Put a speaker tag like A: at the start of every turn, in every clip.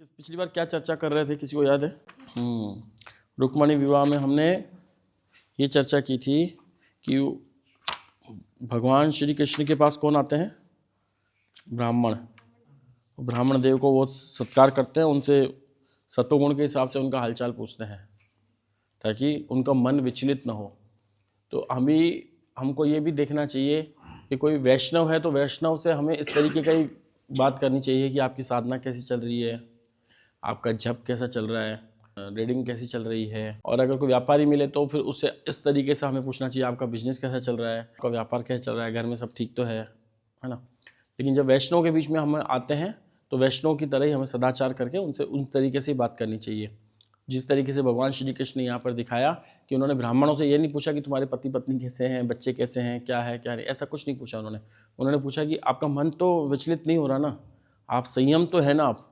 A: पिछली बार क्या चर्चा कर रहे थे, किसी को याद है? रुक्मणी विवाह में हमने ये चर्चा की थी कि भगवान श्री कृष्ण के पास कौन आते हैं? ब्राह्मण। ब्राह्मण देव को वो सत्कार करते हैं, उनसे सत्वगुण के हिसाब से उनका हालचाल पूछते हैं ताकि उनका मन विचलित न हो। तो हमको ये भी देखना चाहिए कि कोई वैष्णव है तो वैष्णव से हमें इस तरीके का ही बात करनी चाहिए कि आपकी साधना कैसी चल रही है, आपका जप कैसा चल रहा है, रीडिंग कैसी चल रही है। और अगर कोई व्यापारी मिले तो फिर उससे इस तरीके से हमें पूछना चाहिए आपका बिजनेस कैसा चल रहा है, आपका व्यापार कैसा चल रहा है, घर में सब ठीक तो है ना। लेकिन जब वैष्णव के बीच में हम आते हैं तो वैष्णव की तरह ही हमें सदाचार करके उनसे उन तरीके से ही बात करनी चाहिए। जिस तरीके से भगवान श्री कृष्ण ने यहाँ पर दिखाया कि उन्होंने ब्राह्मणों से ये नहीं पूछा कि तुम्हारे पति पत्नी कैसे हैं, बच्चे कैसे हैं, क्या है क्या नहीं, ऐसा कुछ नहीं पूछा उन्होंने पूछा कि आपका मन तो विचलित नहीं हो रहा ना, आप संयम तो है ना आप,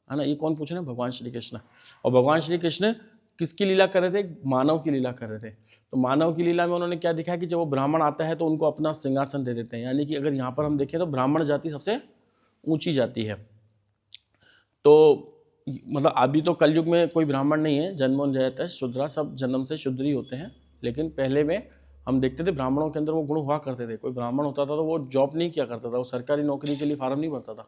A: है ना। ये कौन पूछ रहे हैं? भगवान श्री कृष्ण। और भगवान श्री कृष्ण किसकी लीला कर रहे थे? मानव की लीला कर रहे थे। तो मानव की लीला में उन्होंने क्या दिखाया कि जब वो ब्राह्मण आता है तो उनको अपना सिंहासन दे देते हैं। यानी कि अगर यहाँ पर हम देखें तो ब्राह्मण जाति सबसे ऊंची जाति है। तो मतलब अभी तो कलयुग में कोई ब्राह्मण नहीं है, जन्मों जयते शूद्रा, सब जन्म से शूद्र ही होते हैं। लेकिन पहले में हम देखते थे ब्राह्मणों के अंदर वो गुण हुआ करते थे। कोई ब्राह्मण होता था तो वो जॉब नहीं किया करता था, वो सरकारी नौकरी के लिए फार्म नहीं भरता था,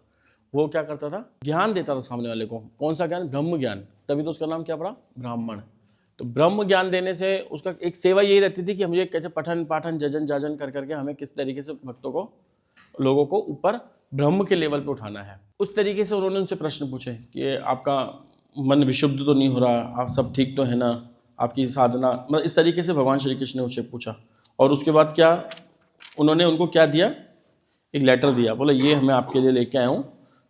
A: वो क्या करता था? ज्ञान देता था सामने वाले को। कौन सा ज्ञान? ब्रह्म ज्ञान। तभी तो उसका नाम क्या पड़ा? ब्राह्मण। तो ब्रह्म ज्ञान देने से उसका एक सेवा यही रहती थी कि मुझे कैसे पठन पाठन जजन जाजन कर करके हमें किस तरीके से भक्तों को, लोगों को ऊपर ब्रह्म के लेवल पे उठाना है। उस तरीके से उन्होंने उनसे प्रश्न पूछे कि आपका मन विशुद्ध तो नहीं हो रहा, आप सब ठीक तो है ना, आपकी साधना, मतलब इस तरीके से भगवान श्री कृष्ण ने उससे पूछा। और उसके बाद क्या उन्होंने उनको क्या दिया? एक लेटर दिया, बोला ये हमें आपके लिए लेके आया हूँ,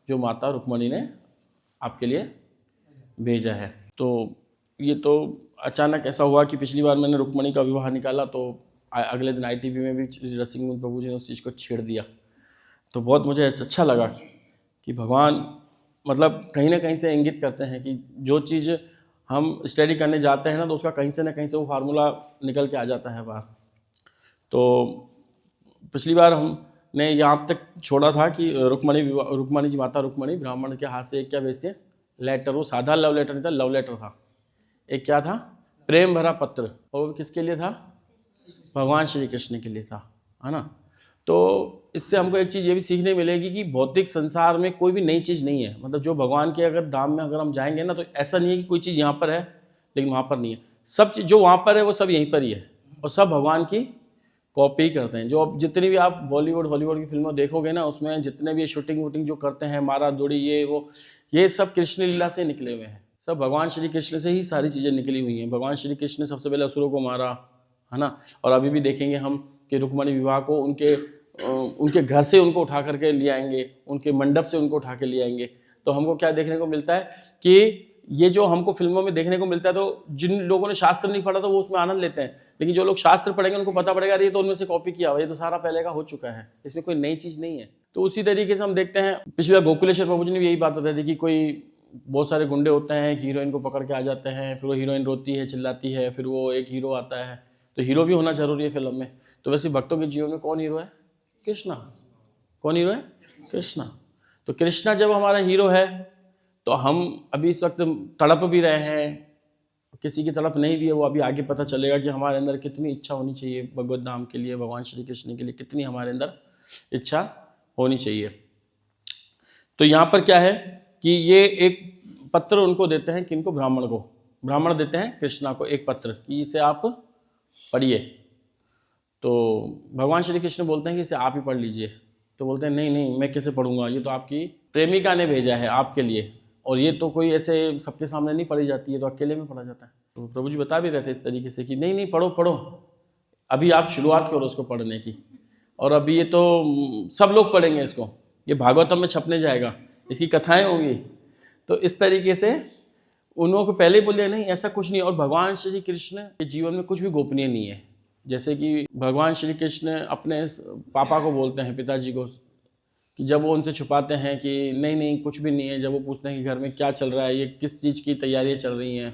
A: जो माता रुक्मणी ने आपके लिए भेजा है। तो ये तो अचानक ऐसा हुआ कि पिछली बार मैंने रुक्मणी का विवाह निकाला तो अगले दिन ITV में भी रसिक प्रभु जी ने उस चीज़ को छेड़ दिया। तो बहुत मुझे अच्छा लगा कि भगवान मतलब कहीं ना कहीं से इंगित करते हैं कि जो चीज़ हम स्टडी करने जाते हैं ना तो उसका कहीं से ना कहीं से वो फार्मूला निकल के आ जाता है बाहर। तो पिछली बार हमने यहाँ तक छोड़ा था कि रुक्मणी जी, माता रुक्मणी ब्राह्मण के हाथ से एक क्या भेजते हैं? लेटर। वो साधा लव लेटर नहीं था, लव लेटर था। एक क्या था? प्रेम भरा पत्र। और किसके लिए था? भगवान श्री कृष्ण के लिए था, है ना। तो इससे हमको एक चीज़ ये भी सीखने मिलेगी कि भौतिक संसार में कोई भी नई चीज़ नहीं है। मतलब जो भगवान के अगर धाम में अगर हम जाएंगे ना तो ऐसा नहीं है कि कोई चीज़ यहाँ पर है लेकिन वहाँ पर नहीं है। सब चीज़ जो वहाँ पर है वो सब यहीं पर ही है और सब भगवान की कॉपी करते हैं। जो अब जितनी भी आप बॉलीवुड हॉलीवुड की फिल्में देखोगे ना, उसमें जितने भी शूटिंग वूटिंग जो करते हैं, मारा दौड़ी, ये सब कृष्ण लीला से निकले हुए हैं। सब भगवान श्री कृष्ण से ही सारी चीज़ें निकली हुई हैं। भगवान श्री कृष्ण ने सबसे पहले असुरों को मारा, है ना। और अभी भी देखेंगे हम कि रुक्मणी विवाह को उनके घर से उनको उठा करके ले आएंगे, उनके मंडप से उनको उठा के ले आएंगे। तो हमको क्या देखने को मिलता है कि ये जो हमको फिल्मों में देखने को मिलता है, तो जिन लोगों ने शास्त्र नहीं पढ़ा तो वो उसमें आनंद लेते हैं। लेकिन जो लोग शास्त्र पढ़ेंगे उनको पता पड़ेगा ये तो उनमें से कॉपी किया हुआ, ये तो सारा पहले का हो चुका है, इसमें कोई नई चीज़ नहीं है। तो उसी तरीके से हम देखते हैं पिछली बार गोकुलेश्वर प्रभु जी ने भी यही बात बताई थी कि कोई बहुत सारे गुंडे होते हैं, हीरोइन को पकड़ के आ जाते हैं, फिर वो हीरोइन रोती है, चिल्लाती है, फिर वो एक हीरो आता है। तो हीरो भी होना जरूरी है फिल्म में। तो वैसे भक्तों के जीवन में कौन हीरो है? कृष्णा। कौन हीरो है? कृष्णा। तो कृष्णा जब हमारा हीरो है तो हम अभी इस वक्त तड़प भी रहे हैं, किसी की तड़प नहीं भी है, वो अभी आगे पता चलेगा कि हमारे अंदर कितनी इच्छा होनी चाहिए भगवत धाम के लिए, भगवान श्री कृष्ण के लिए कितनी हमारे अंदर इच्छा होनी चाहिए। तो यहाँ पर क्या है कि ये एक पत्र उनको देते हैं, किनको? ब्राह्मण देते हैं कृष्णा को एक पत्र कि इसे आप पढ़िए। तो भगवान श्री कृष्ण बोलते हैं कि इसे आप ही पढ़ लीजिए। तो बोलते हैं नहीं मैं कैसे पढ़ूंगा, ये तो आपकी प्रेमिका ने भेजा है आपके लिए, और ये तो कोई ऐसे सबके सामने नहीं पढ़ी जाती है, तो अकेले में पढ़ा जाता है। तो प्रभु जी बता भी रहे थे इस तरीके से कि नहीं पढ़ो, अभी आप शुरुआत करो उसको पढ़ने की, और अभी ये तो सब लोग पढ़ेंगे इसको, ये भागवतम में छपने जाएगा, इसकी कथाएं होंगी। तो इस तरीके से उन्होंने पहले बोले नहीं ऐसा कुछ नहीं। और भगवान श्री कृष्ण के जीवन में कुछ भी गोपनीय नहीं है। जैसे कि भगवान श्री कृष्ण अपने पापा को बोलते हैं, पिताजी को, कि जब वो उनसे छुपाते हैं कि नहीं कुछ भी नहीं है, जब वो पूछते हैं कि घर में क्या चल रहा है, ये किस चीज़ की तैयारियां चल रही हैं,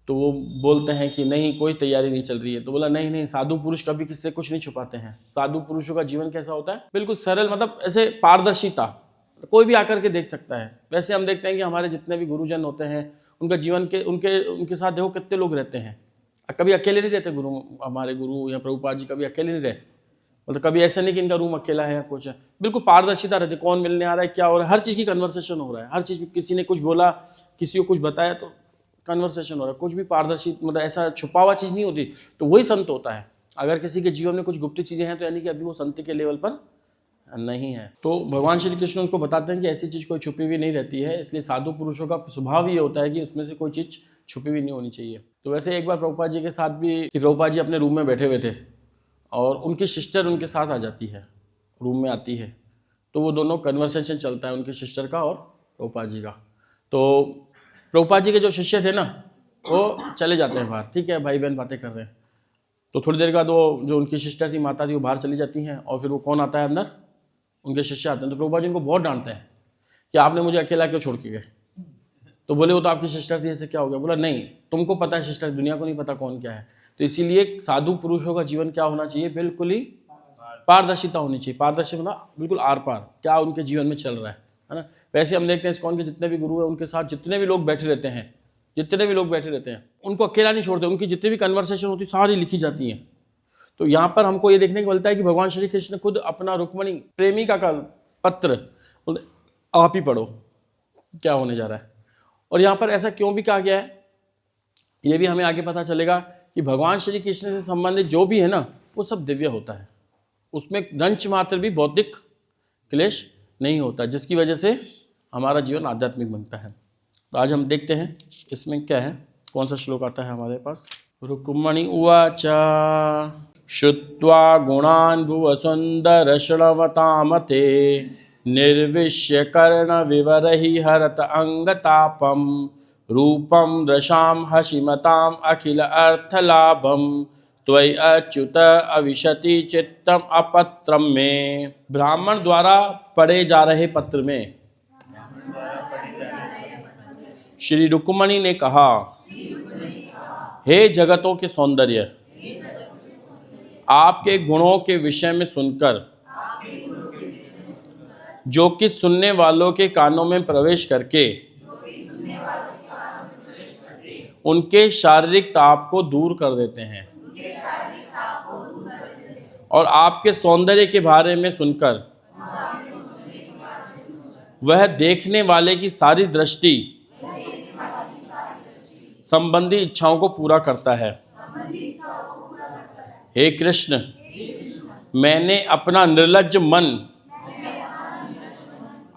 A: तो वो बोलते हैं कि नहीं कोई तैयारी नहीं चल रही है। तो बोला नहीं साधु पुरुष कभी किससे कुछ नहीं छुपाते हैं। साधु पुरुषों का जीवन कैसा होता है? बिल्कुल सरल, मतलब ऐसे पारदर्शिता, कोई भी आकर के देख सकता है। वैसे हम देखते हैं कि हमारे जितने भी गुरुजन होते हैं उनका जीवन के उनके साथ देखो कितने लोग रहते हैं। कभी अकेले नहीं रहते गुरु, हमारे गुरु या प्रभुपाद जी कभी अकेले नहीं रहे। मतलब कभी ऐसा नहीं कि इनका रूम अकेला है या कुछ है, बिल्कुल पारदर्शिता रहती है। कौन मिलने आ रहा है, क्या हो रहा है, हर चीज़ की कन्वर्सेशन हो रहा है। हर चीज़, किसी ने कुछ बोला, किसी को कुछ बताया तो कन्वर्सेशन हो रहा है। कुछ भी पारदर्शी, मतलब ऐसा छुपा हुआ चीज़ नहीं होती। तो वही संत होता है। अगर किसी के जीवन में कुछ गुप्त चीज़ें हैं तो यानी कि अभी वो संत के लेवल पर नहीं है। तो भगवान श्री कृष्ण उसको बताते हैं कि ऐसी चीज़ कोई छुपी हुई नहीं रहती है। इसलिए साधु पुरुषों का स्वभाव ये होता है कि उसमें से कोई चीज़ छुपी हुई नहीं होनी चाहिए। तो वैसे एक बार प्रभुपाद जी के साथ भी, कि प्रभुपाद जी अपने रूम में बैठे हुए थे और उनकी सिस्टर उनके साथ आ जाती है, रूम में आती है। तो वो दोनों कन्वर्सेशन चलता है उनकी सिस्टर का और प्रभुपाद जी का। तो प्रभुपाद जी के जो शिष्य थे ना वो चले जाते हैं बाहर, ठीक है, भाई बहन बातें कर रहे हैं। तो थोड़ी देर बाद वो जो उनकी सिस्टर थी, माता थी, वो बाहर चली जाती हैं और फिर वो कौन आता है अंदर, उनके शिष्य आते हैं। तो प्रभुपाद जी उनको बहुत डांटते हैं कि आपने मुझे अकेला क्यों छोड़ के गए। तो बोले वो तो आपकी सिस्टर थी, ऐसे क्या हो गया। बोला नहीं, तुमको पता है सिस्टर, दुनिया को नहीं पता कौन क्या है। तो इसीलिए साधु पुरुषों का जीवन क्या होना चाहिए, बिल्कुल ही पारदर्शिता होनी चाहिए। पारदर्शी मतलब बिल्कुल आर पार क्या उनके जीवन में चल रहा है ना। वैसे हम देखते हैं इस्कॉन के जितने भी गुरु हैं उनके साथ जितने भी लोग बैठे रहते हैं, उनको अकेला नहीं छोड़ते। उनकी जितनी भी कन्वर्सेशन होती है सारी लिखी जाती हैं। तो यहाँ पर हमको ये देखने को मिलता है कि भगवान श्री कृष्ण खुद अपना रुक्मिणी प्रेमिका का पत्र आप ही पढ़ो क्या होने जा रहा है। और यहाँ पर ऐसा क्यों भी कहा गया है ये भी हमें आगे पता चलेगा कि भगवान श्री कृष्ण से संबंधित जो भी है ना वो सब दिव्य होता है। उसमें रंच मात्र भी बौद्धिक क्लेश नहीं होता, जिसकी वजह से हमारा जीवन आध्यात्मिक बनता है। तो आज हम देखते हैं इसमें क्या है, कौन सा श्लोक आता है हमारे पास। रुक्मणी उवाच श्रुत्वा गुणान् भुव सुंदर शृण्वतामते निर्विश्य कर्ण विवरहि हरत अंगतापम रूपम दृशाम हसिमताम अखिल अर्थलाभम त्वयि अच्युत अविशति चित्तम अपत्रम में। ब्राह्मण द्वारा पढ़े जा रहे पत्र में श्री रुक्मणी ने कहा, हे जगतों के सौंदर्य, आपके गुणों के विषय में सुनकर जो कि सुनने वालों के कानों में प्रवेश करके उनके शारीरिक ताप को दूर कर देते हैं और आपके सौंदर्य के बारे में सुनकर वह देखने वाले की सारी दृष्टि संबंधी इच्छाओं को पूरा करता है। हे कृष्ण, मैंने अपना निर्लज्ज मन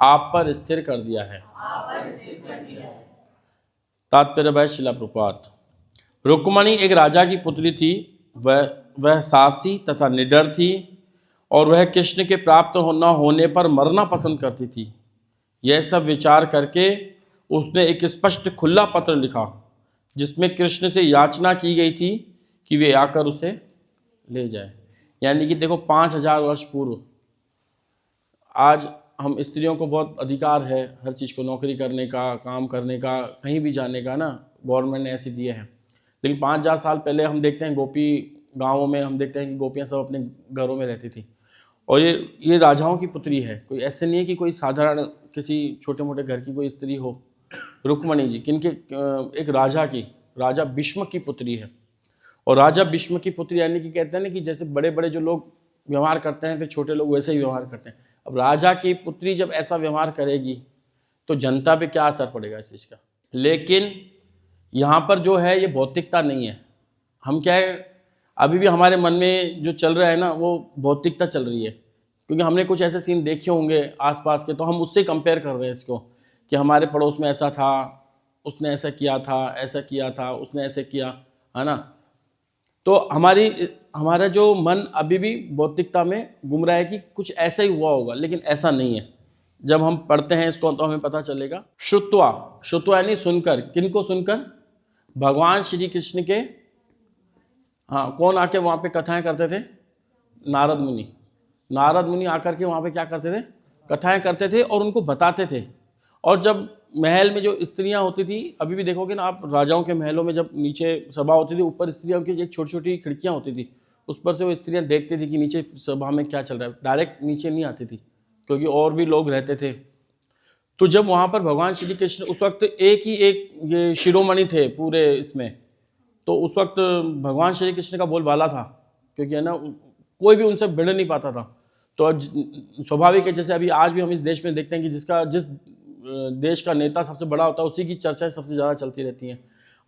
A: आप पर स्थिर कर दिया है। तात्पर्य भाई शिला प्रपात। रुक्मणी एक राजा की पुत्री थी। वह साहसी तथा निडर थी और वह कृष्ण के प्राप्त न होने पर मरना पसंद करती थी। यह सब विचार करके उसने एक स्पष्ट खुला पत्र लिखा जिसमें कृष्ण से याचना की गई थी कि वे आकर उसे ले जाए। यानी कि देखो 5000 वर्ष पूर्व, आज हम स्त्रियों को बहुत अधिकार है हर चीज़ को, नौकरी करने का, काम करने का, कहीं भी जाने का ना, गवर्नमेंट ने ऐसे दिए हैं। लेकिन 5000 साल पहले हम देखते हैं गोपी गाँवों में हम देखते हैं कि गोपियाँ सब अपने घरों में रहती थी। और ये राजाओं की पुत्री है, कोई ऐसे नहीं है कि कोई साधारण किसी छोटे मोटे घर की कोई स्त्री हो। रुक्मणी जी किनके, एक राजा भीष्म की पुत्री है। और राजा भीष्म की पुत्री यानी कि कहते हैं ना कि जैसे बड़े बड़े जो लोग व्यवहार करते हैं फिर छोटे लोग वैसे ही व्यवहार करते हैं। अब राजा की पुत्री जब ऐसा व्यवहार करेगी तो जनता पे क्या असर पड़ेगा इस चीज़ का। लेकिन यहाँ पर जो है ये भौतिकता नहीं है। हम क्या है, अभी भी हमारे मन में जो चल रहा है ना वो भौतिकता चल रही है, क्योंकि हमने कुछ ऐसे सीन देखे होंगे आसपास के, तो हम उससे कंपेयर कर रहे हैं इसको कि हमारे पड़ोस में ऐसा था, उसने ऐसा किया था, उसने ऐसे किया, है ना। तो हमारा जो मन अभी भी भौतिकता में घूम रहा है कि कुछ ऐसा ही हुआ होगा, लेकिन ऐसा नहीं है। जब हम पढ़ते हैं इसको तो हमें पता चलेगा। श्रुत्वा यानी सुनकर, किनको सुनकर, भगवान श्री कृष्ण के, हाँ, कौन आके वहाँ पे कथाएं करते थे, नारद मुनि आकर के वहाँ पे क्या करते थे, कथाएं करते थे और उनको बताते थे। और जब महल में जो स्त्रियां होती थी, अभी भी देखोगे ना आप राजाओं के महलों में, जब नीचे सभा होती थी ऊपर स्त्रियों की एक छोटी छोटी खिड़कियां होती थी, उस पर से वो स्त्रियां देखती थी कि नीचे सभा में क्या चल रहा है। डायरेक्ट नीचे नहीं आती थी क्योंकि और भी लोग रहते थे तो जब वहाँ पर भगवान श्री कृष्ण उस वक्त एक ये शिरोमणि थे पूरे इसमें, तो उस वक्त भगवान श्री कृष्ण का बोलबाला था, क्योंकि है ना कोई भी उनसे भिड़ नहीं पाता था। तो स्वाभाविक है, जैसे अभी आज भी हम इस देश में देखते हैं कि जिस देश का नेता सबसे बड़ा होता है उसी की चर्चाएं सबसे ज़्यादा चलती रहती हैं।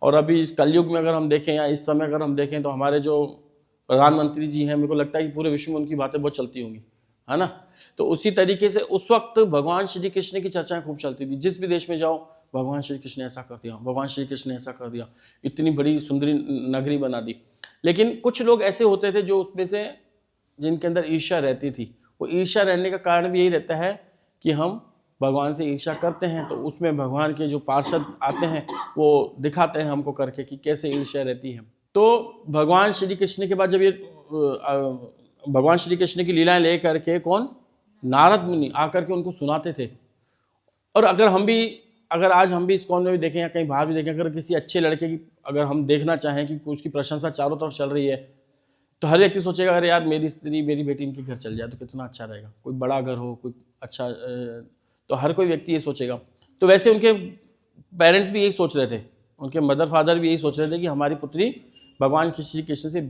A: और अभी इस कलयुग में अगर हम देखें या इस समय अगर हम देखें तो हमारे जो प्रधानमंत्री जी हैं, मेरे को लगता है कि पूरे विश्व में उनकी बातें बहुत चलती होंगी, है ना। तो उसी तरीके से उस वक्त भगवान श्री कृष्ण की चर्चाएं खूब चलती थी। जिस भी देश में जाओ, भगवान श्री कृष्ण ने ऐसा कर दिया, भगवान श्री कृष्ण ने ऐसा कर दिया, इतनी बड़ी सुंदरी नगरी बना दी। लेकिन कुछ लोग ऐसे होते थे जो उसमें से जिनके अंदर ईर्ष्या रहती थी। वो ईर्ष्या रहने का कारण भी यही रहता है कि हम भगवान से ईर्ष्या करते हैं, तो उसमें भगवान के जो पार्षद आते हैं वो दिखाते हैं हमको करके कि कैसे ईर्ष्या रहती है। तो भगवान श्री कृष्ण के बाद जब ये भगवान श्री कृष्ण की लीलाएं ले करके कौन, नारद मुनि आकर के उनको सुनाते थे। और अगर आज हम भी इस्कॉन में भी देखें या कहीं बाहर भी देखें, अगर किसी अच्छे लड़के की अगर हम देखना चाहें कि उसकी प्रशंसा चारों तरफ चल रही है, तो हर व्यक्ति सोचेगा अरे यार मेरी स्त्री मेरी बेटी इनके घर चल जाए तो कितना अच्छा रहेगा, कोई बड़ा घर हो, कोई अच्छा, तो हर कोई व्यक्ति ये सोचेगा। तो वैसे उनके पेरेंट्स भी यही सोच रहे थे, उनके मदर फादर भी यही सोच रहे थे कि हमारी पुत्री भगवान श्री कृष्ण से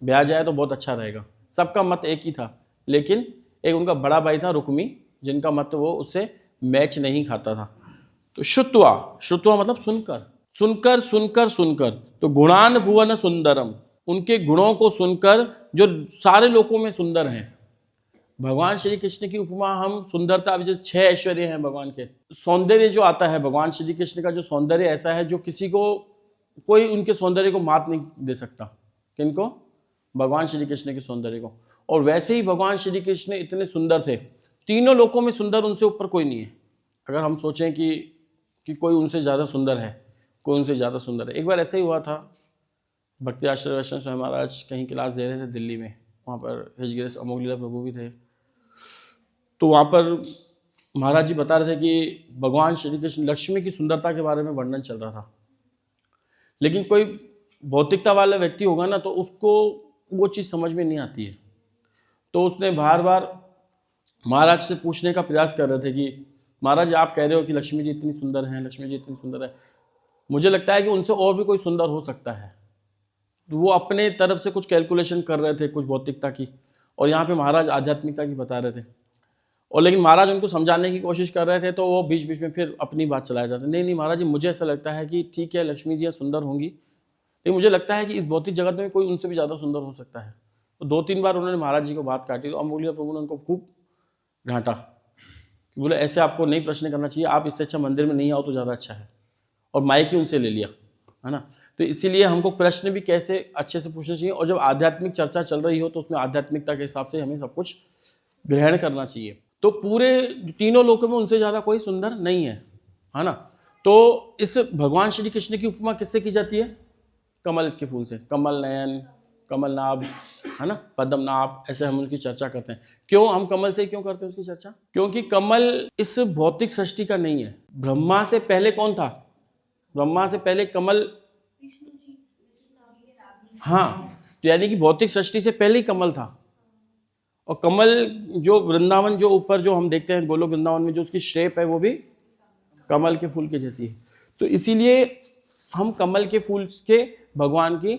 A: ब्याह जाए तो बहुत अच्छा रहेगा। सबका मत एक ही था, लेकिन एक उनका बड़ा भाई था रुक्मी, जिनका मत वो उससे मैच नहीं खाता था। तो श्रुत्वा मतलब सुनकर तो गुणान भुवन सुंदरम, उनके गुणों को सुनकर जो सारे लोकों में सुंदर हैं। भगवान श्री कृष्ण की उपमा हम सुंदरता, अभी जैसे 6 ऐश्वर्य हैं भगवान के, सौंदर्य जो आता है भगवान श्री कृष्ण का, जो सौंदर्य ऐसा है जो किसी को, कोई उनके सौंदर्य को मात नहीं दे सकता। किनको? भगवान श्री कृष्ण के सौंदर्य को। और वैसे ही भगवान श्री कृष्ण इतने सुंदर थे, तीनों लोकों में सुंदर उनसे ऊपर कोई नहीं है। अगर हम सोचें कि कोई उनसे ज़्यादा सुंदर है, कोई उनसे ज़्यादा सुंदर है। एक बार ऐसा ही हुआ था, भक्ति आश्रय वैष्णव स्वामी महाराज कहीं क्लास दे रहे थे दिल्ली में, वहाँ पर हृषिकेश अमोघ लीला प्रभु भी थे। तो वहाँ पर महाराज जी बता रहे थे कि भगवान श्री कृष्ण लक्ष्मी की सुंदरता के बारे में वर्णन चल रहा था। लेकिन कोई भौतिकता वाला व्यक्ति होगा ना, तो उसको वो चीज़ समझ में नहीं आती है। तो उसने बार बार महाराज से पूछने का प्रयास कर रहे थे कि महाराज आप कह रहे हो कि लक्ष्मी जी इतनी सुंदर हैं, लक्ष्मी जी इतनी सुंदर है, मुझे लगता है कि उनसे और भी कोई सुंदर हो सकता है। तो वो अपने तरफ से कुछ कैलकुलेशन कर रहे थे, कुछ भौतिकता की, और यहाँ पे महाराज आध्यात्मिकता की बता रहे थे। और लेकिन महाराज उनको समझाने की कोशिश कर रहे थे, तो वो बीच बीच में फिर अपनी बात चलाया जाता। नहीं महाराज जी, मुझे ऐसा लगता है कि ठीक है लक्ष्मी जी सुंदर होंगी, लेकिन मुझे लगता है कि इस भौतिक जगत में कोई उनसे भी ज़्यादा सुंदर हो सकता है। तो 2-3 बार उन्होंने महाराज जी को बात काटी, तो अमोघ लीला प्रभु ने उनको खूब डांटा, बोले ऐसे आपको नहीं प्रश्न करना चाहिए, आप इससे अच्छा मंदिर में नहीं आओ तो ज़्यादा अच्छा है। और माइक ही उनसे ले लिया, है ना। तो इसीलिए हमको प्रश्न भी कैसे अच्छे से पूछने चाहिए, और जब आध्यात्मिक चर्चा चल रही हो तो उसमें आध्यात्मिकता के हिसाब से हमें सब कुछ ग्रहण करना चाहिए। तो पूरे तीनों लोकों में उनसे ज़्यादा कोई सुंदर नहीं है ना। तो इस भगवान श्री कृष्ण की उपमा किससे की जाती है? कमल के फूल से, कमल नयन, कमल नाभ, है ना, पद्म नाभ, ऐसे हम उनकी चर्चा करते हैं। क्यों हम कमल से क्यों करते हैं उसकी चर्चा? क्योंकि कमल इस भौतिक सृष्टि का नहीं है। ब्रह्मा से पहले कौन था? ब्रह्मा से पहले कमल, हाँ, तो यानी कि भौतिक सृष्टि से पहले ही कमल था। और कमल जो वृंदावन, जो ऊपर जो हम देखते हैं गोलोक वृंदावन में, जो उसकी शेप है वो भी कमल के फूल के जैसी है। तो इसीलिए हम कमल के फूल के भगवान की,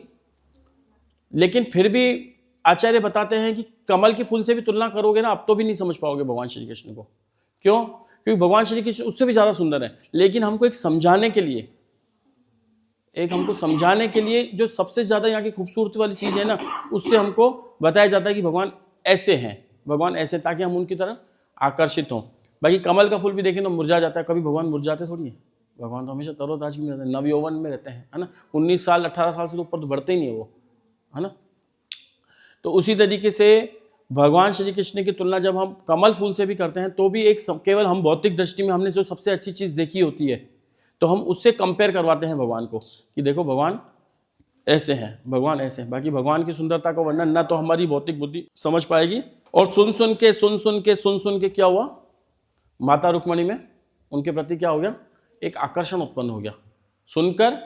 A: लेकिन फिर भी आचार्य बताते हैं कि कमल के फूल से भी तुलना करोगे ना, अब तो भी नहीं समझ पाओगे भगवान श्री कृष्ण को। क्यों? क्योंकि भगवान श्री कृष्ण उससे भी ज़्यादा सुंदर है। लेकिन हमको समझाने के लिए जो सबसे ज़्यादा यहाँ की खूबसूरती वाली चीज़ है ना, उससे हमको बताया जाता है कि भगवान ऐसे हैं, भगवान ऐसे, ताकि हम उनकी तरफ आकर्षित हों। बाकी कमल का फूल भी देखें तो मुरझा जाता है, कभी भगवान मुरझाते थोड़ी है। भगवान तो हमेशा तरोताज़गी में रहते हैं, नवयौवन में रहते हैं, है ना। 19 साल 18 साल से तो ऊपर तो बढ़ते ही नहीं है वो, है ना। तो उसी तरीके से भगवान श्री कृष्ण की तुलना जब हम कमल फूल से भी करते हैं, तो भी एक केवल हम भौतिक दृष्टि में हमने जो सबसे अच्छी चीज़ देखी होती है, तो हम उससे कंपेयर करवाते हैं भगवान को कि देखो भगवान ऐसे हैं, भगवान ऐसे हैं। बाकी भगवान की सुंदरता का वर्णन ना तो हमारी भौतिक बुद्धि समझ पाएगी। और सुन सुन के क्या हुआ? माता रुक्मणी में उनके प्रति क्या हो गया? एक आकर्षण उत्पन्न हो गया सुनकर,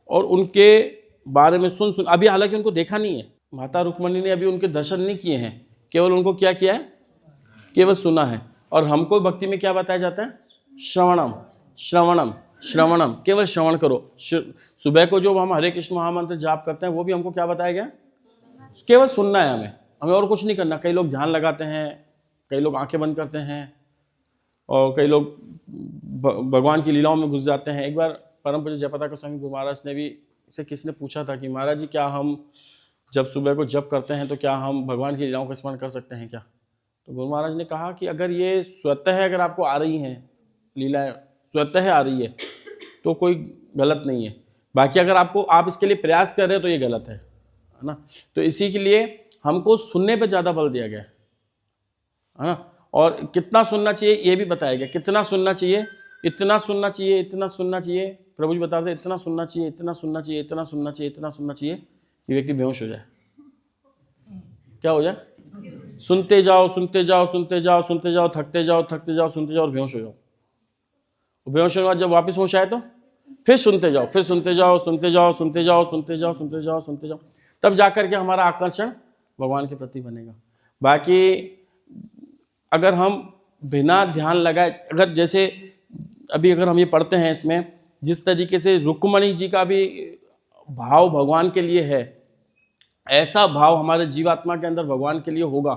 A: और उनके बारे में सुन अभी हालांकि उनको देखा नहीं है, माता रुक्मणी ने अभी उनके दर्शन नहीं किए हैं, केवल उनको क्या किया है? केवल सुना है। और हमको भक्ति में क्या बताया जाता है? श्रवणम, श्रवणम, श्रवणम, केवल श्रवण करो। सुबह को जो हम हरे कृष्ण महामंत्र जाप करते हैं वो भी हमको क्या बताया गया? केवल सुनना है हमें, हमें और कुछ नहीं करना। कई लोग ध्यान लगाते हैं, कई लोग आंखें बंद करते हैं, और कई लोग भगवान की लीलाओं में घुस जाते हैं। एक बार परम पूज्य जयपताका स्वामी गुरु महाराज ने भी से किसी ने पूछा था कि महाराज जी, क्या हम जब सुबह को जप करते हैं तो क्या हम भगवान की लीलाओं का स्मरण कर सकते हैं क्या? तो गुरु महाराज ने कहा कि अगर ये स्वतः अगर आपको आ रही हैं लीलाएं, स्वतः आ रही है तो कोई गलत नहीं है। बाकी अगर आप इसके लिए प्रयास कर रहे हो तो ये गलत है ना। तो इसी के लिए हमको सुनने पे ज़्यादा बल दिया गया है ना। और कितना सुनना चाहिए ये भी बताया गया। कितना सुनना चाहिए? इतना सुनना चाहिए, इतना सुनना चाहिए। प्रभु जी बताते हैं इतना सुनना चाहिए, इतना सुनना चाहिए, इतना सुनना चाहिए, इतना सुनना चाहिए कि व्यक्ति बेहोश हो जाए। क्या हो जाए? सुनते जाओ, सुनते जाओ, सुनते जाओ, सुनते जाओ, थकते जाओ, थकते जाओ, सुनते जाओ और बेहोश हो जाओ। बेहोश होने के बाद जब वापस होश आए तो फिर सुनते जाओ, फिर सुनते जाओ, सुनते जाओ, सुनते जाओ, सुनते जाओ, सुनते जाओ, सुनते जाओ, तब जाकर के हमारा आकर्षण भगवान के प्रति बनेगा। बाकी अगर हम बिना ध्यान लगाए, अगर जैसे अभी अगर हम ये पढ़ते हैं इसमें जिस तरीके से रुक्मणी जी का भी भाव भगवान के लिए है, ऐसा भाव हमारे जीवात्मा के अंदर भगवान के लिए होगा।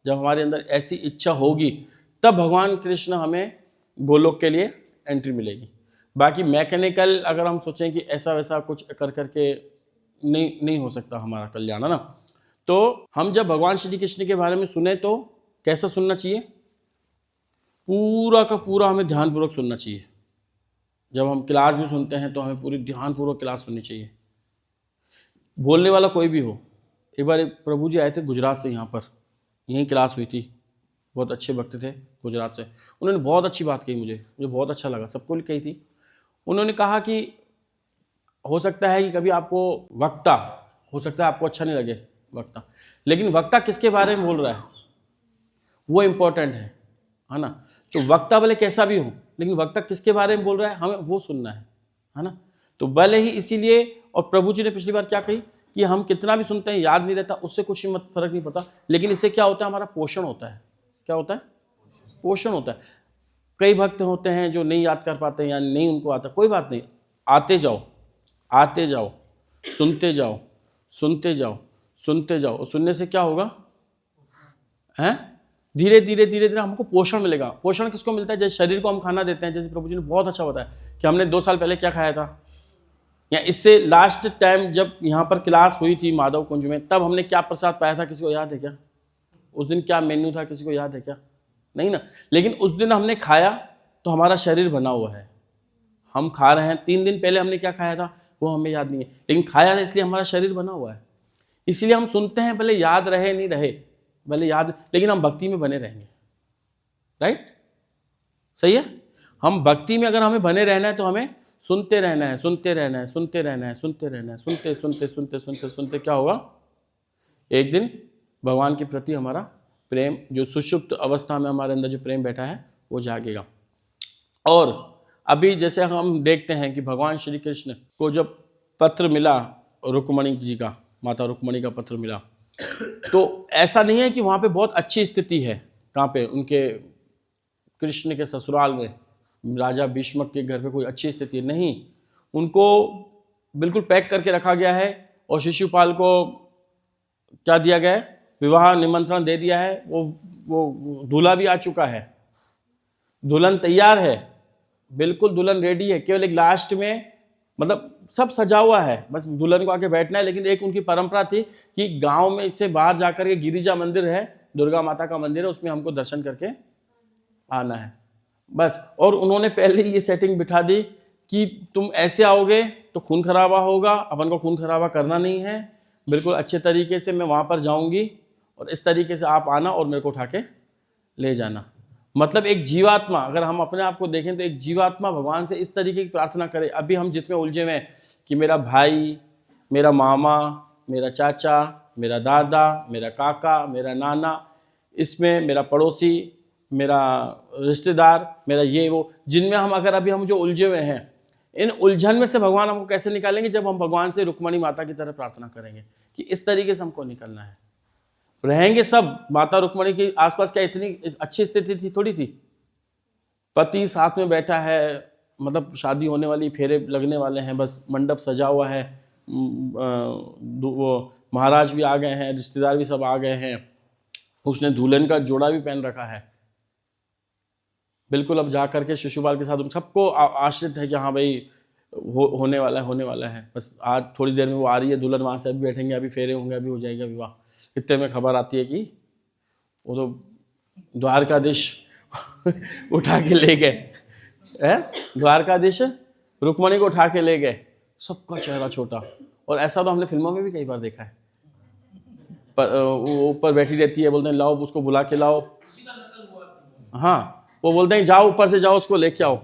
A: जब हमारे अंदर ऐसी इच्छा होगी तब भगवान कृष्ण हमें गोलोक के लिए एंट्री मिलेगी। बाकी मैकेनिकल अगर हम सोचें कि ऐसा वैसा कुछ कर करके नहीं हो सकता हमारा कल्याण, है ना। तो हम जब भगवान श्री कृष्ण के बारे में सुने तो कैसा सुनना चाहिए? पूरा का पूरा हमें ध्यानपूर्वक सुनना चाहिए। जब हम क्लास भी सुनते हैं तो हमें पूरी ध्यानपूर्वक क्लास सुननी चाहिए, बोलने वाला कोई भी हो। एक बार एक प्रभु जी आए थे गुजरात से, यहाँ पर यहीं क्लास हुई थी। बहुत अच्छे भक्त थे गुजरात से। उन्होंने बहुत अच्छी बात कही, मुझे बहुत अच्छा लगा, सबको कही थी। उन्होंने कहा कि हो सकता है कि कभी आपको वक्ता, हो सकता है आपको अच्छा नहीं लगे वक्ता, लेकिन वक्ता किसके बारे में बोल रहा है वो इम्पोर्टेंट है ना। तो वक्ता भले कैसा भी हो, लेकिन वक्ता किसके बारे में बोल रहा है हमें वो सुनना है ना। तो भले ही इसीलिए, और प्रभु जी ने पिछली बार क्या कही कि हम कितना भी सुनते हैं याद नहीं रहता, उससे कुछ फर्क नहीं पड़ता, लेकिन इससे क्या होता है? हमारा पोषण होता है। क्या होता है? पोषण होता है। कई भक्त होते हैं जो नहीं याद कर पाते हैं या नहीं उनको आता, कोई बात नहीं, आते जाओ, आते जाओ, सुनते जाओ, सुनते जाओ, सुनते जाओ। और सुनने से क्या होगा? हैं? धीरे धीरे धीरे धीरे हमको पोषण मिलेगा। पोषण किसको मिलता है? जैसे शरीर को हम खाना देते हैं, जैसे प्रभु जी ने बहुत अच्छा बताया कि हमने 2 साल पहले क्या खाया था, या इससे लास्ट टाइम जब यहाँ पर क्लास हुई थी माधव कुंज में, तब हमने क्या प्रसाद पाया था, किसी को याद है क्या? उस दिन क्या मेन्यू था, किसी को याद है क्या? नहीं ना। लेकिन उस दिन हमने खाया तो हमारा शरीर बना हुआ है, हम खा रहे हैं। 3 दिन पहले हमने क्या खाया था वो हमें याद नहीं है, लेकिन खाया था इसलिए हमारा शरीर बना हुआ है। इसलिए हम सुनते हैं, भले याद रहे नहीं रहे, भले याद, लेकिन हम भक्ति में बने रहेंगे। राइट? सही है। हम भक्ति में अगर हमें बने रहना है तो हमें सुनते रहना है, सुनते रहना है, सुनते रहना है, सुनते रहना है। सुनते सुनते सुनते सुनते सुनते क्या होगा? एक दिन भगवान के प्रति हमारा प्रेम, जो सुषुप्त अवस्था में हमारे अंदर जो प्रेम बैठा है वो जागेगा। और अभी जैसे हम देखते हैं कि भगवान श्री कृष्ण को जब पत्र मिला रुक्मणी जी का, माता रुक्मणी का पत्र मिला, तो ऐसा नहीं है कि वहाँ पे बहुत अच्छी स्थिति है। कहाँ पे? उनके कृष्ण के ससुराल में, राजा भीष्मक के घर पे कोई अच्छी स्थिति नहीं। उनको बिल्कुल पैक करके रखा गया है, और शिशुपाल को क्या दिया गया है? विवाह निमंत्रण दे दिया है। वो दूल्हा भी आ चुका है, दुल्हन तैयार है, बिल्कुल दुल्हन रेडी है। केवल एक लास्ट में, मतलब सब सजा हुआ है, बस दुल्हन को आके बैठना है। लेकिन एक उनकी परंपरा थी कि गांव में से बाहर जाकर के गिरिजा मंदिर है, दुर्गा माता का मंदिर है, उसमें हमको दर्शन करके आना है बस। और उन्होंने पहले ही ये सेटिंग बिठा दी कि तुम ऐसे आओगे तो खून खराबा होगा, अपन को खून खराबा करना नहीं है, बिल्कुल अच्छे तरीके से मैं वहाँ पर जाऊँगी और इस तरीके से आप आना और मेरे को उठा के ले जाना। मतलब एक जीवात्मा, अगर हम अपने आप को देखें तो एक जीवात्मा भगवान से इस तरीके की प्रार्थना करे। अभी हम जिसमें उलझे हुए हैं कि मेरा भाई, मेरा मामा, मेरा चाचा, मेरा दादा, मेरा काका, मेरा नाना, इसमें मेरा पड़ोसी, मेरा रिश्तेदार, मेरा ये वो, जिनमें हम अगर अभी हम जो उलझे हुए हैं, इन उलझन में से भगवान हमको कैसे निकालेंगे? जब हम भगवान से रुक्मणी माता की तरह प्रार्थना करेंगे कि इस तरीके से हमको निकलना है। रहेंगे सब माता रुक्मणी के आसपास। क्या इतनी अच्छी स्थिति थी? थोड़ी थी। पति साथ में बैठा है, मतलब शादी होने वाली, फेरे लगने वाले हैं, बस मंडप सजा हुआ है, वो महाराज भी आ गए हैं, रिश्तेदार भी सब आ गए हैं, उसने दुल्हन का जोड़ा भी पहन रखा है। बिल्कुल अब जा करके शिशुपाल के साथ उन सबको आश्रित है कि हाँ भाई होने वाला है, बस आज थोड़ी देर में वो आ रही है, दुल्हन वहाँ से अभी बैठेंगे, अभी फेरे होंगे, अभी हो जाएगा विवाह। इतने में खबर आती है कि वो तो द्वारकाधीश उठा के ले गए हैं, द्वारकाधीश रुक्मणी को उठा के ले गए, सबका चेहरा छोटा। और ऐसा तो हमने फिल्मों में भी कई बार देखा है, वो ऊपर बैठी रहती है, बोलते हैं लाओ उसको बुला के लाओ, हाँ वो बोलते हैं जाओ ऊपर से जाओ उसको लेके आओ।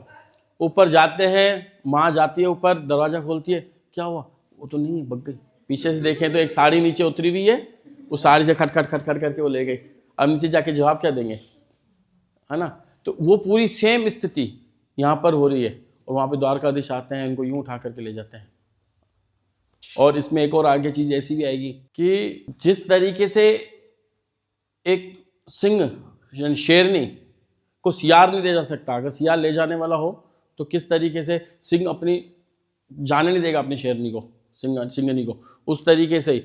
A: ऊपर जाते हैं, माँ जाती है ऊपर, दरवाजा खोलती है, क्या हुआ, वो तो नहीं भग गई। पीछे से देखें तो एक साड़ी नीचे उतरी हुई है, उस साड़ी से खटखट खटखट करके वो ले गई। अब नीचे जाके जवाब क्या देंगे, है ना। तो वो पूरी सेम स्थिति यहाँ पर हो रही है, और वहाँ पे द्वारकाधीश आते हैं, उनको यूं उठा करके ले जाते हैं। और इसमें एक और आगे चीज ऐसी भी आएगी कि जिस तरीके से एक सिंह यानी शेरनी को सियार नहीं ले जा सकता, अगर सियार ले जाने वाला हो तो किस तरीके से सिंह अपनी जाने नहीं देगा अपनी शेरनी को, सिंगनी को, उस तरीके से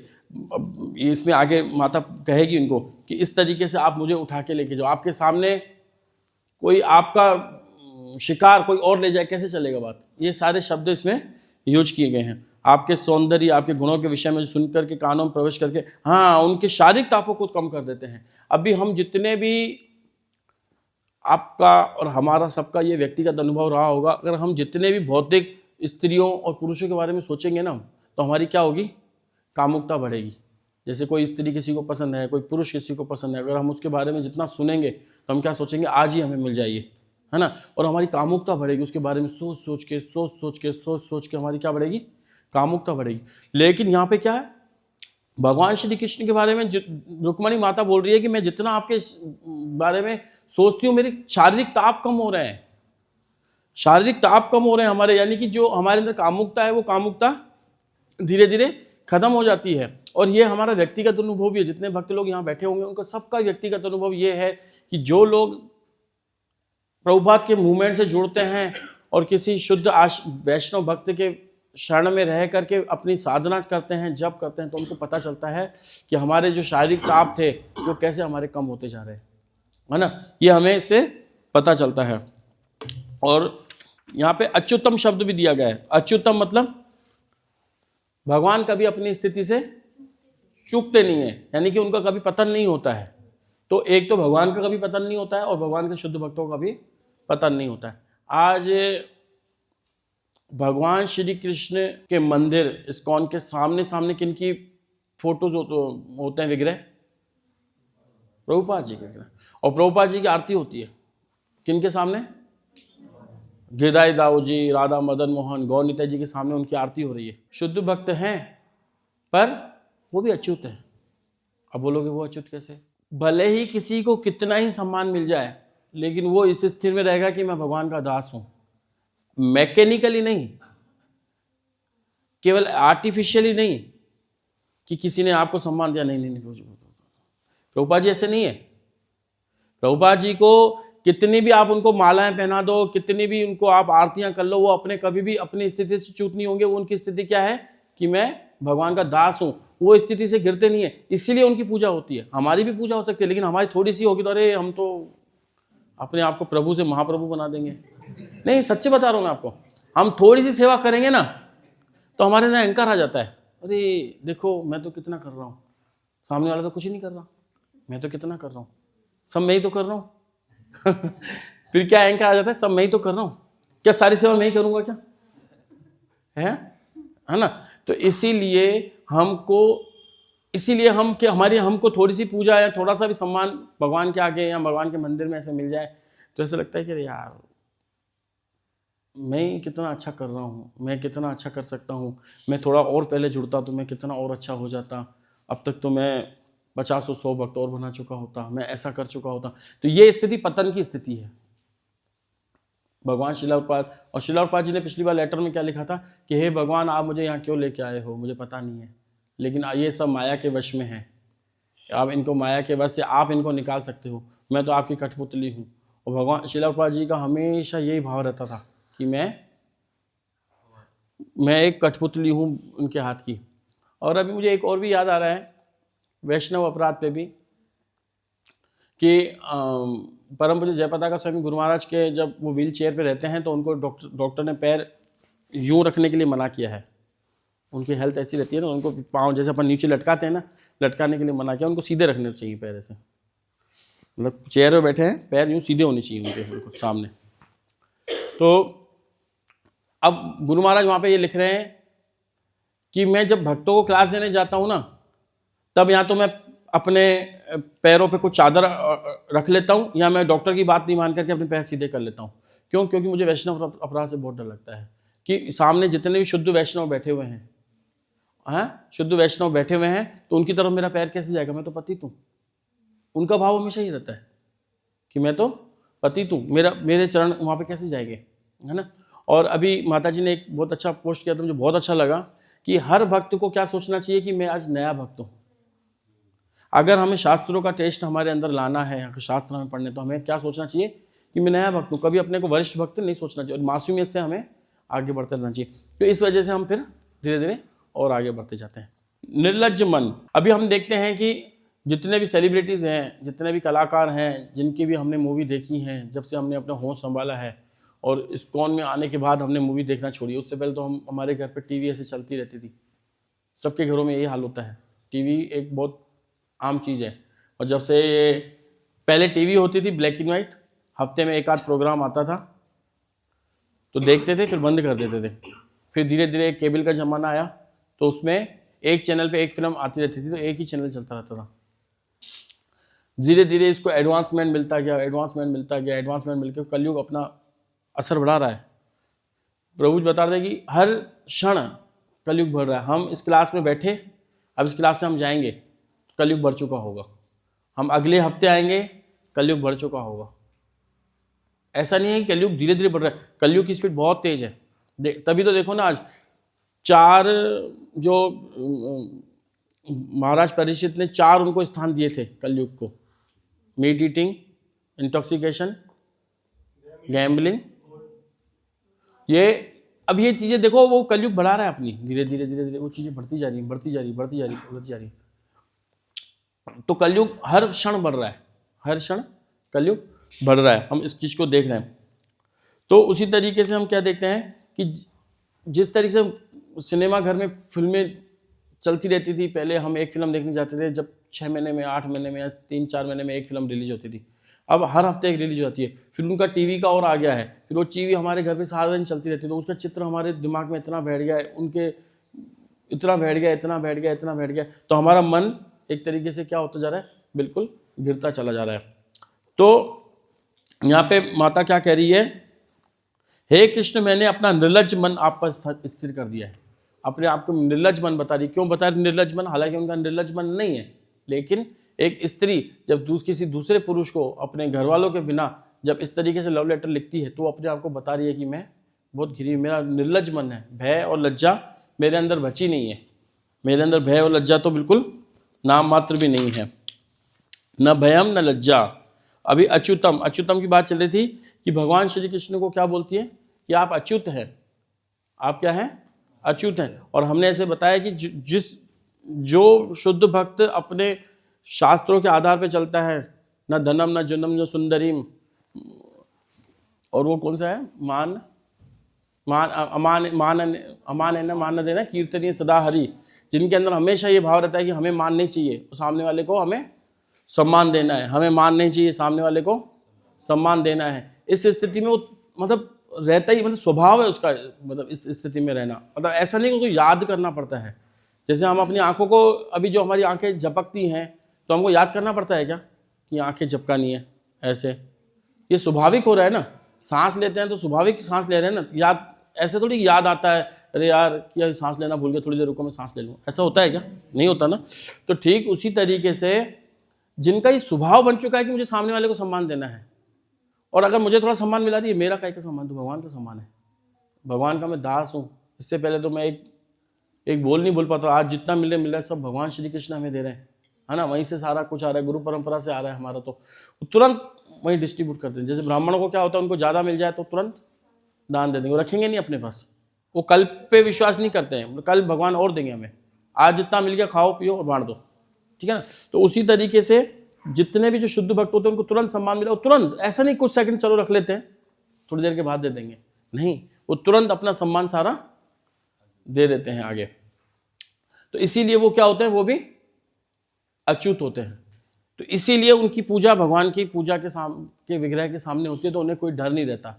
A: इसमें आगे माता कहेगी उनको कि इस तरीके से आप मुझे उठा के लेके जाओ। आपके सामने कोई आपका शिकार कोई और ले जाए, कैसे चलेगा बात। ये सारे शब्द इसमें यूज किए गए हैं। आपके सौंदर्य, आपके गुणों के विषय में सुनकर के कानों में प्रवेश करके, हाँ, उनके शारीरिक तापों को कम कर देते हैं। अभी हम जितने भी, आपका और हमारा सबका ये व्यक्तिगत अनुभव रहा होगा, अगर हम जितने भी भौतिक स्त्रियों और पुरुषों के बारे में सोचेंगे ना, तो हमारी क्या होगी, कामुकता बढ़ेगी। जैसे कोई स्त्री किसी को पसंद है, कोई पुरुष किसी को पसंद है, अगर हम उसके बारे में जितना सुनेंगे तो हम क्या सोचेंगे, आज ही हमें मिल जाइए, है ना। और हमारी कामुकता बढ़ेगी, उसके बारे में सोच सोच के हमारी क्या बढ़ेगी, कामुकता बढ़ेगी। लेकिन यहाँ पे क्या है, भगवान श्री कृष्ण के बारे में रुक्मणी माता बोल रही है कि मैं जितना आपके बारे में सोचती हूँ, मेरे शारीरिक ताप कम हो रहे हैं, शारीरिक ताप कम हो रहे हैं हमारे, यानी कि जो हमारे अंदर कामुकता है वो कामुकता धीरे धीरे खत्म हो जाती है। और ये हमारा व्यक्तिगत अनुभव भी है। जितने भक्त लोग यहाँ बैठे होंगे उनका सबका व्यक्तिगत अनुभव ये है कि जो लोग प्रभुपाद के मूवमेंट से जुड़ते हैं और किसी शुद्ध वैष्णव भक्त के शरण में रह करके अपनी साधना करते हैं, जप करते हैं, तो उनको पता चलता है कि हमारे जो शारीरिक ताप थे वो कैसे हमारे कम होते जा रहे हैं, है ना। ये हमें इससे पता चलता है। और यहाँ पे अच्युतम शब्द भी दिया गया है। अच्युतम मतलब भगवान कभी अपनी स्थिति से चूकते नहीं है, यानी कि उनका कभी पतन नहीं होता है। तो एक तो भगवान का कभी पतन नहीं होता है और भगवान के शुद्ध भक्तों का भी पतन नहीं होता है। आज भगवान श्री कृष्ण के मंदिर इस्कॉन के सामने किनकी फोटोज होते हैं, विग्रह, प्रभुपाद जी के विग्रह। और प्रभुपाद जी की आरती होती है किनके सामने, गिरधारी दाऊ जी, राधा मदन मोहन, गौर निताई जी के सामने उनकी आरती हो रही है। शुद्ध भक्त हैं पर वो भी अच्युत है। अब बोलोगे वो अच्युत कैसे, भले ही किसी को कितना ही सम्मान मिल जाए लेकिन वो इस स्थिति में रहेगा कि मैं भगवान का दास हूं। मैकेनिकली नहीं, केवल आर्टिफिशियली नहीं कि किसी ने आपको सम्मान दिया, नहीं, प्रभुपाद जी ऐसे नहीं है। प्रभुपाद जी को कितनी भी आप उनको मालाएं पहना दो, कितनी भी उनको आप आरतियां कर लो, वो अपने कभी भी अपनी स्थिति से च्युत नहीं होंगे। उनकी स्थिति क्या है कि मैं भगवान का दास हूं, वो स्थिति से गिरते नहीं है, इसीलिए उनकी पूजा होती है। हमारी भी पूजा हो सकती है लेकिन हमारी थोड़ी सी होगी तो अरे हम तो अपने आप को प्रभु से महाप्रभु बना देंगे। नहीं, सच्चे बता रहा हूं मैं आपको, हम थोड़ी सी सेवा करेंगे ना तो हमारे अंदर अहंकार आ जाता है। अरे देखो मैं तो कितना कर रहा हूँ, सामने वाला तो कुछ ही नहीं कर रहा, मैं तो कितना कर रहा हूँ, सब मैं ही तो कर रहा हूँ। फिर क्या अहंकार आ जाता है, सब मैं ही तो कर रहा हूँ, क्या सारी सेवा मैं ही करूँगा क्या, है ना। तो इसीलिए हमको थोड़ी सी पूजा या थोड़ा सा भी सम्मान भगवान के आगे या भगवान के मंदिर में ऐसे मिल जाए तो ऐसा लगता है कि यार मैं कितना अच्छा कर रहा हूँ, मैं कितना अच्छा कर सकता हूँ, मैं थोड़ा और पहले जुड़ता तो मैं कितना और अच्छा हो जाता, अब तक तो मैं 50 और 100 भक्त और बना चुका होता, मैं ऐसा कर चुका होता। तो ये स्थिति पतन की स्थिति है। भगवान श्रील प्रभुपाद, और श्रील प्रभुपाद जी ने पिछली बार लेटर में क्या लिखा था कि हे भगवान आप मुझे यहाँ क्यों लेके आए हो, मुझे पता नहीं है, लेकिन ये सब माया के वश में है, आप इनको माया के वश से आप इनको निकाल सकते हो, मैं तो आपकी कठपुतली हूँ और भगवान श्रील प्रभुपाद जी का हमेशा यही भाव रहता था कि मैं एक कठपुतली हूँ उनके हाथ की। और अभी मुझे एक और भी याद आ रहा है वैष्णव अपराध पे भी कि परम पूज्य जयपताका स्वामी गुरु महाराज के जब वो व्हील चेयर पे रहते हैं तो उनको डॉक्टर ने पैर यूं रखने के लिए मना किया है। उनकी हेल्थ ऐसी रहती है ना, उनको पाँव जैसे अपन नीचे लटकाते हैं ना, लटकाने के लिए मना किया। उनको सीधे रखने चाहिए पैर, ऐसे मतलब चेयर पे बैठे हैं, पैर यूं सीधे होने चाहिए उनको सामने। तो अब गुरु महाराज वहाँ पे ये लिख रहे हैं कि मैं जब भक्तों को क्लास देने जाता हूँ ना, तब या तो मैं अपने पैरों पे कुछ चादर रख लेता हूँ या मैं डॉक्टर की बात नहीं मान करके अपने पैर सीधे कर लेता हूँ। क्यों? क्योंकि मुझे वैष्णव अपराध से बहुत डर लगता है कि सामने जितने भी शुद्ध वैष्णव बैठे हुए हैं, शुद्ध वैष्णव बैठे हुए हैं, तो उनकी तरफ मेरा पैर कैसे जाएगा? मैं तो पतित हूँ। उनका भाव हमेशा ही रहता है कि मैं तो पतित हूँ, मेरे चरण वहाँ पे कैसे जाएंगे, है ना। और अभी माता जी ने एक बहुत अच्छा पोस्ट किया था, मुझे बहुत अच्छा लगा कि हर भक्त को क्या सोचना चाहिए कि मैं आज नया भक्त हूँ। अगर हमें शास्त्रों का टेस्ट हमारे अंदर लाना है, अगर शास्त्र हमें पढ़ने, तो हमें क्या सोचना चाहिए कि मैं नया भक्त हूँ। कभी अपने को वरिष्ठ भक्त नहीं सोचना चाहिए और मासूमियत से हमें आगे बढ़ते रहना चाहिए। तो इस वजह से हम फिर धीरे धीरे और आगे बढ़ते जाते हैं। निर्लज्ज मन। अभी हम देखते हैं कि जितने भी सेलिब्रिटीज़ हैं, जितने भी कलाकार हैं, जिनकी भी हमने मूवी देखी हैं, जब से हमने अपना होश संभाला है और इस्कॉन में आने के बाद हमने मूवी देखना छोड़ी। उससे पहले तो हमारे घर पर टीवी ऐसे चलती रहती थी, सबके घरों में यही हाल होता है। टीवी एक बहुत आम चीज़ है। और जब से ये पहले टीवी होती थी ब्लैक एंड वाइट, हफ्ते में एक आध प्रोग्राम आता था तो देखते थे, फिर बंद कर देते थे। फिर धीरे धीरे केबल का ज़माना आया तो उसमें एक चैनल पे एक फिल्म आती रहती थी, तो एक ही चैनल चलता रहता था। धीरे धीरे इसको एडवांसमेंट मिलता गया, एडवांसमेंट मिलकर कलयुग अपना असर बढ़ा रहा है। प्रभु जी बता रहे हैं कि हर क्षण कलयुग बढ़ रहा है। हम इस क्लास में बैठे, अब इस क्लास से हम जाएंगे, कलयुग बढ़ चुका होगा। हम अगले हफ्ते आएंगे, कलयुग बढ़ चुका होगा। ऐसा नहीं है कि कलयुग धीरे धीरे बढ़ रहा है, कलयुग की स्पीड बहुत तेज है। तभी तो देखो ना, आज 4 जो महाराज परीक्षित ने 4 उनको स्थान दिए थे कलयुग को, मीट ईटिंग, इंटॉक्सिकेशन, गैम्बलिंग। ये अब ये चीज़ें देखो, वो कलयुग बढ़ा रहा है अपनी, धीरे धीरे वो चीज़ें बढ़ती जा रही है। तो कलयुग हर क्षण बढ़ रहा है, हर क्षण कलयुग बढ़ रहा है। हम इस चीज़ को देख रहे हैं। तो उसी तरीके से हम क्या देखते हैं कि जिस तरीके से सिनेमा घर में फिल्में चलती रहती थी, पहले हम एक फिल्म देखने जाते थे जब 6 महीने में, 8 महीने में या 3-4 महीने में एक फिल्म रिलीज होती थी। अब हर हफ्ते एक रिलीज होती है। फिर उनका टीवी का और आ गया है, फिर वो टीवी हमारे घर पे सारा दिन चलती रहती है। तो उसका चित्र हमारे दिमाग में इतना बैठ गया है, उनके इतना बैठ गया, तो हमारा मन एक तरीके से क्या होता जा रहा है, बिल्कुल गिरता चला जा रहा है। तो यहाँ पे माता क्या कह रही है, हे कृष्ण, मैंने अपना निर्लज्ज मन आप पर स्थिर कर दिया है। अपने आप को निर्लज्ज मन बता रही। क्यों बता रही निर्लज्ज मन? हालांकि उनका निर्लज्ज मन नहीं है, लेकिन एक स्त्री जब किसी दूसरे पुरुष को अपने घर वालों के बिना जब इस तरीके से लव लेटर लिखती है, तो वो अपने आप को बता रही है कि मैं बहुत घिरी, मेरा निर्लज्ज मन है, भय और लज्जा मेरे अंदर बची नहीं है। मेरे अंदर भय और लज्जा तो बिल्कुल नाम मात्र भी नहीं है, न भयम न लज्जा। अभी अच्युतम की बात चल रही थी कि भगवान श्री कृष्ण को क्या बोलती है कि आप अच्युत हैं। आप क्या हैं? अच्युत हैं। और हमने ऐसे बताया कि जो शुद्ध भक्त अपने शास्त्रों के आधार पर चलता है, न धनम न जुनम न सुंदरीम, और वो कौन सा है, अमान है ना, मान देना, कीर्तनीय सदा हरि, जिनके अंदर हमेशा ये भाव रहता है कि हमें मान नहीं चाहिए, सामने वाले को हमें सम्मान देना है, हमें मान नहीं चाहिए, सामने वाले को सम्मान देना है। इस स्थिति में वो मतलब रहता ही, मतलब स्वभाव है उसका, मतलब इस स्थिति में रहना। मतलब ऐसा नहीं कि उसको याद करना पड़ता है। जैसे हम अपनी आंखों को, अभी जो हमारी आंखें झपकती हैं, तो हमको याद करना पड़ता है क्या कि आंखें झपकानी है? ऐसे ये स्वाभाविक हो रहा है ना। सांस लेते हैं तो स्वाभाविक सांस ले रहे हैं ना, याद ऐसे थोड़ी याद आता है, अरे यार क्या सांस लेना भूल गया, थोड़ी देर रुको मैं सांस ले लूँ, ऐसा होता है क्या? नहीं होता ना। तो ठीक उसी तरीके से जिनका ये स्वभाव बन चुका है कि मुझे सामने वाले को सम्मान देना है, और अगर मुझे थोड़ा सम्मान मिला दिया, मेरा काय का सम्मान, तो भगवान का सम्मान है, भगवान का मैं दास हूँ। इससे पहले तो मैं एक बोल नहीं बोल पाता। आज जितना मिल रहा है सब भगवान श्री कृष्ण हमें दे रहे हैं, है ना। वहीं से सारा कुछ आ रहा है, गुरु परंपरा से आ रहा है हमारा। तो तुरंत वहीं डिस्ट्रीब्यूट करते हैं। जैसे ब्राह्मणों को क्या होता है, उनको ज़्यादा मिल जाए तो तुरंत दान दे देंगे, वो रखेंगे नहीं अपने पास, वो कल पे विश्वास नहीं करते हैं, कल भगवान और देंगे हमें, आज जितना मिल गया खाओ पियो और बांट दो, ठीक है ना। तो उसी तरीके से जितने भी जो शुद्ध भक्त होते हैं उनको तुरंत सम्मान मिला, तुरंत, ऐसा नहीं कुछ सेकंड चलो रख लेते हैं थोड़ी देर के बाद दे देंगे, नहीं, वो तुरंत अपना सम्मान सारा दे देते हैं आगे। तो इसीलिए वो क्या होते हैं, वो भी अच्युत होते हैं। तो इसीलिए उनकी पूजा भगवान की पूजा के विग्रह के सामने होती है, तो उन्हें कोई डर नहीं रहता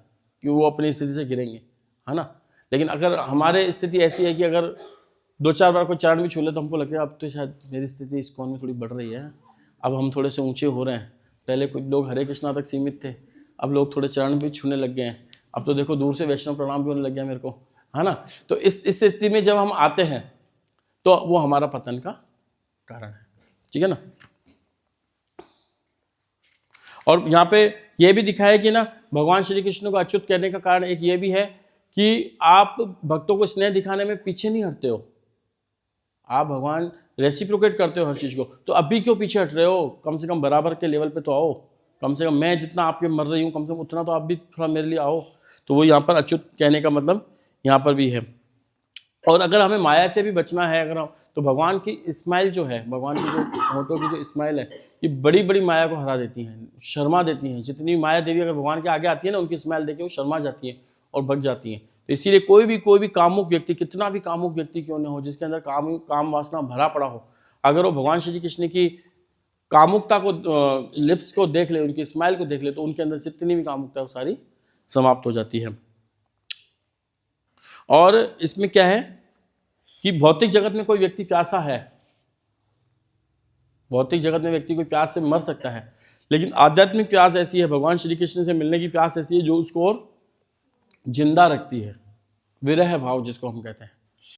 A: कि वो अपनी स्थिति से गिरेंगे, है ना। लेकिन अगर हमारे स्थिति ऐसी है कि अगर 2-4 बार कोई चरण भी छू ले तो हमको लगता है अब तो शायद मेरी स्थिति इस कौन में थोड़ी बढ़ रही है, अब हम थोड़े से ऊंचे हो रहे हैं। पहले कुछ लोग हरे कृष्णा तक सीमित थे, अब लोग थोड़े चरण भी छूने लग गए हैं, अब तो देखो दूर से वैष्णव प्रणाम भी होने लग गया मेरे को, है ना। तो इस स्थिति में जब हम आते हैं तो वो हमारा पतन का कारण है, ठीक है ना। और यहाँ पे ये भी दिखाया कि ना भगवान श्री कृष्ण को अच्युत कहने का कारण एक ये भी है कि आप भक्तों को स्नेह दिखाने में पीछे नहीं हटते हो, आप भगवान रेसिप्रोकेट करते हो हर चीज़ को, तो अभी क्यों पीछे हट रहे हो, कम से कम बराबर के लेवल पे तो आओ, कम से कम मैं जितना आपके मर रही हूँ कम से कम उतना तो आप भी थोड़ा मेरे लिए आओ। तो वो यहाँ पर अच्युत कहने का मतलब यहाँ पर भी है। और अगर हमें माया से भी बचना है, अगर हम, तो भगवान की स्माइल जो है, भगवान की जो होठों की जो स्माइल है, ये बड़ी बड़ी माया को हरा देती हैं, शर्मा देती हैं। जितनी माया देवी अगर भगवान के आगे आती है ना, उनकी स्माइल देख के वो शर्मा जाती हैं और बच जाती हैं। तो इसीलिए कोई भी कामुक व्यक्ति, कितना भी कामुक व्यक्ति क्यों न हो, जिसके अंदर काम वासना भरा पड़ा हो, अगर वो भगवान श्री कृष्ण की कामुकता को, लिप्स को देख ले, उनकी स्माइल को देख ले, तो उनके अंदर जितनी भी कामुकता है वो सारी समाप्त हो जाती है। और इसमें क्या है कि भौतिक जगत में कोई व्यक्ति प्यासा है, भौतिक जगत में व्यक्ति कोई प्यास से मर सकता है, लेकिन आध्यात्मिक प्यास ऐसी है, भगवान श्री कृष्ण से मिलने की प्यास ऐसी है जो उसको और जिंदा रखती है, विरह भाव जिसको हम कहते हैं।